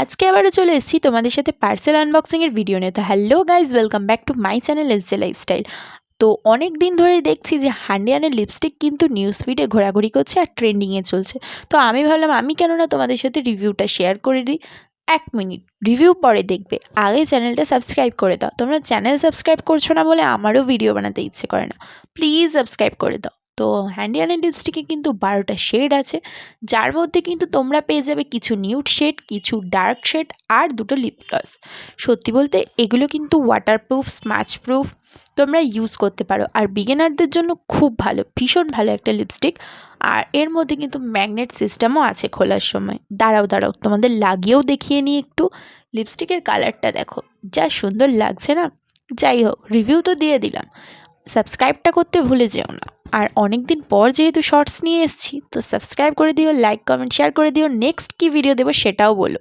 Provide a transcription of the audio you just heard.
আজকে আবারও চলে এসেছি তোমাদের সাথে পার্সেল আনবক্সিংয়ের ভিডিও নিয়ে। তো hello guys, welcome back to my channel SJ lifestyle. তো অনেক দিন ধরেই দেখছি যে হান্ডিয়ানের লিপস্টিক কিন্তু নিউজ ফিডে ঘোরাঘুরি করছে আর ট্রেন্ডিংয়ে চলছে। তো আমি ভাবলাম আমি কেন না তোমাদের সাথে রিভিউটা শেয়ার করে দিই। 1 মিনিট, রিভিউ পরে দেখবে, আগে চ্যানেলটা সাবস্ক্রাইব করে দাও। তোমরা চ্যানেল সাবস্ক্রাইব করছো না বলে আমারও ভিডিও বানাতে ইচ্ছে করে না। প্লিজ সাবস্ক্রাইব করে দাও। তো হ্যান্ডিয়ানের লিপস্টিকে কিন্তু 12টা শেড আছে, যার মধ্যে কিন্তু তোমরা পেয়ে যাবে কিছু নিউড শেড, কিছু ডার্ক শেড আর দুটো লিপ গ্লস। সত্যি বলতে এগুলো কিন্তু ওয়াটারপ্রুফ, স্ম্যাচ প্রুফ, তোমরা ইউজ করতে পারো। আর বিগিনারদের জন্য খুব ভালো, ভীষণ ভালো একটা লিপস্টিক। আর এর মধ্যে কিন্তু ম্যাগনেট সিস্টেমও আছে খোলার সময়। দাঁড়াও তোমাদের লাগিয়েও দেখিয়ে নিই একটু। লিপস্টিকের কালারটা দেখো, যা সুন্দর লাগছে না। যাই হোক, রিভিউ তো দিয়ে দিলাম, সাবস্ক্রাইবটা করতে ভুলে যেও না। আর অনেক দিন পর যেহেতু শর্টস নিয়ে এসেছি, তো সাবস্ক্রাইব করে দিও, লাইক কমেন্ট শেয়ার করে দিও। নেক্সট কী ভিডিও দেবো সেটাও বলো।